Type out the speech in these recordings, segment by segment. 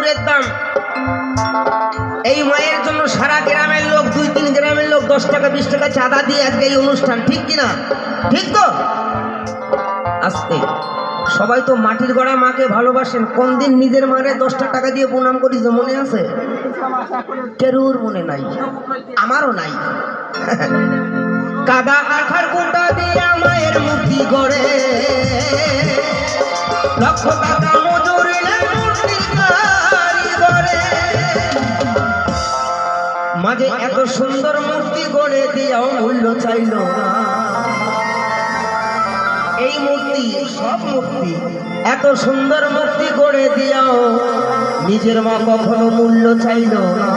ঠাকুরের দাম। এই মায়ের জন্য সারা গ্রামের লোক, 2-3 গ্রামের লোক 10 টাকা 20 টাকা চাঁদা দিয়ে আজকে এই অনুষ্ঠান, ঠিক কিনা? ঠিক তো? আস্তে সবাই তো মাটির গড়া মাকে ভালোবাসেন। কোন দিন নিজের মারে 10টা টাকা দিয়ে প্রণাম করিস মনে আছে? কেরুর মনে নাই, আমারও নাই। কাদা আঠার কুটা দিয়ে মায়ের মূর্তি গড়ে, লক্ষ টাকা মজুরিলে মূর্তি কারিগরে। মাঝে এত সুন্দর মূর্তি গড়ে দিয়াও মূল্য চাইল না। এই মূর্তি, সব মূর্তি, এত সুন্দর মূর্তি গড়ে দিয়াও নিজের মা কখনো মূল্য চাইল না।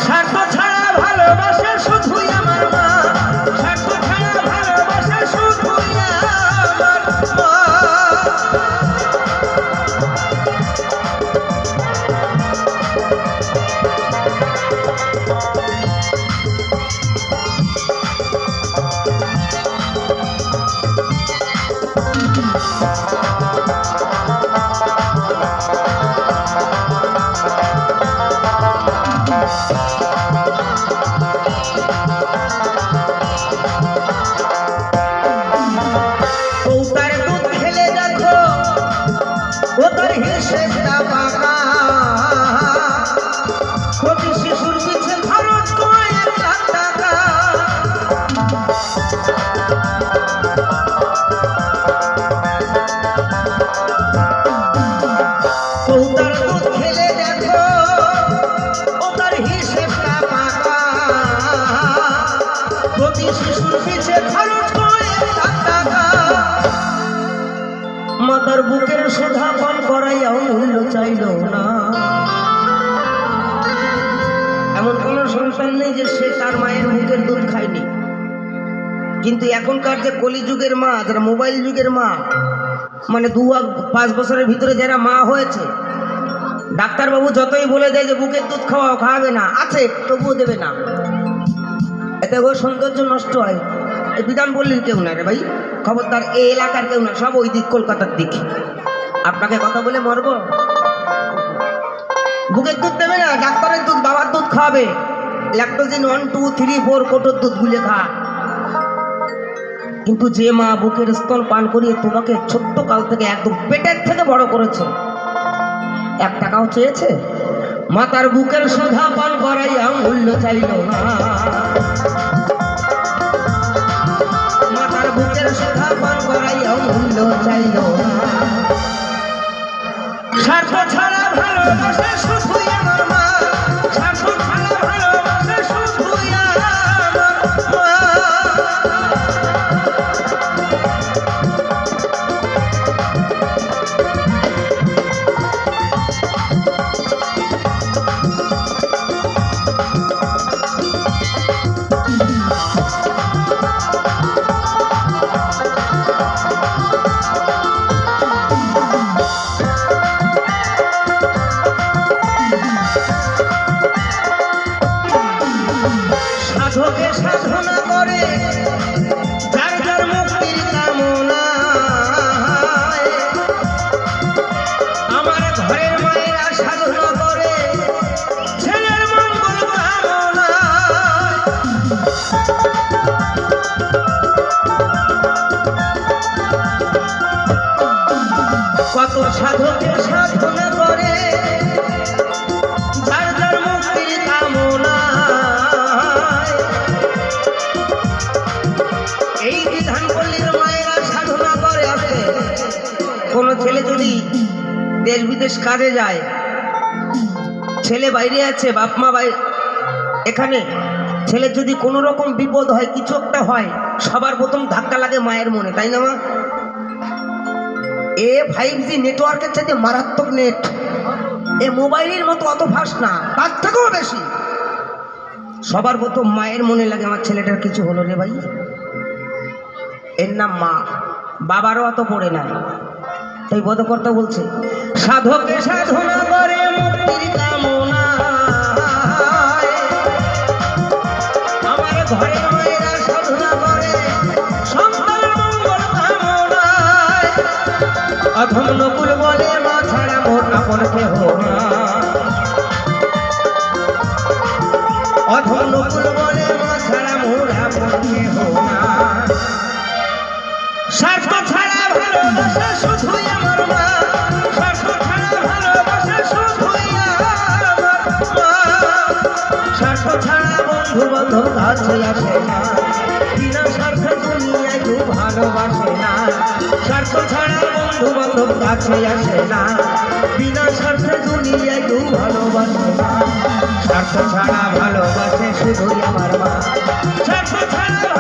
স্বার্থ ছাড়া ভালোবাসা শুধুই আমার মা, স্বার্থ ছাড়া ভালোবাসা শুধুই আমার মা। মাতার বুকের সুধা পান করাইয়াও মূল্য চাইল না। এমন কোন সংসার নেই যে সে তার মায়ের বুকের দুধ খায়নি। কিন্তু এখনকার যে কলিযুগের মা, যারা মোবাইল যুগের মা, মানে 2-5 বছরের ভিতরে যারা মা হয়েছে, ডাক্তারবাবু যতই বলে দেয় যে বুকের দুধ খাওয়াও, খাওয়াবে না, আছে তবুও দেবে না। এতে ওর সৌন্দর্য নষ্ট হয়। এই বিধান বললেন কেউ না রে ভাই, খবরদার, এই এলাকার কেউ না, সব ওই দিক, কলকাতার দিক। আপনাকে কথা বলে মরব? বুকের দুধ দেবে না, ডাক্তারের দুধ, বাবার দুধ খাওয়াবে। ল্যাকটোজিন 1, 2, 3, 4 কোটোর দুধ গুলে খা। কিন্তু যে মা বুকের স্তন পান করিয়ে তোমাকে ছোট্ট কাল থেকে একদম পেটের থেকে বড় করেছে, 1 টাকাও চেয়েছে? মাতার বুকের সুধা পান করাইয়া মূল্য চাইল না। মাতার বুকের সুধা পান করাইয়া মূল্য চাইল না। স্বার্থ ছাড়া ভালোবাসা শুধুই আমার মা, স্বার্থ ছাড়া ভালোবাসা শুধুই আমার মা। সাধকে সাধনা করে যার যার মুক্তির কামনা, আমার ঘরের মায়েরা সাধনা করে ছেলের মঙ্গল কামনা। কত সাধকে সাধনা করে যার যার মুক্তির কামনা। এই বিধান পল্লীর মায়েরা সাধনা করে আছে। কোন ছেলে যদি দেশ বিদেশ কাজে যায়, ছেলে বাইরে আছে, বাপ মা বাইরে, এখানে ছেলে যদি কোনো রকম বিপদ হয়, কিছু একটা হয়, সবার প্রথম ধাক্কা লাগে মায়ের মনে, তাই না মা? 5G নেটওয়ার্কের চাইতে মারাত্মক নেট, এ মোবাইলের মতো অত ফাস্ট না, তার থেকেও বেশি। সবার প্রথম মায়ের মনে লাগে আমার ছেলেটার কিছু হলো রে ভাই, এর নাম মা। বাবারও অত পড়ে না। তাই বোধকর্তা বলছে, সাধকে সাধনা করে মুক্তির কামনা, আমার ঘরের মায়েরা সাধনা করে সন্তান মঙ্গল কামনায়। অধম নকুল বলে মা ছাড়া মোর আপন কেহ না। অধম নকুল বলে মা ছাড়া মোর আপন কেহ না। স্বার্থ ছাড়া ভালোবাসা শুধুই আমার মা, স্বার্থ ছাড়া ভালোবাসা শুধুই আমার মা। স্বার্থ ছাড়া বন্ধু বান্ধব কাছে আসে না, বিনা স্বার্থে দুনিয়ায় কেউ ভালোবাসে না। স্বার্থ ছাড়া বন্ধু বান্ধব কাছে আসে না, বিনা স্বার্থে দুনিয়ায় কেউ ভালোবাসে না। স্বার্থ ছাড়া ভালোবাসে শুধুই আমার মা, স্বার্থ ছাড়া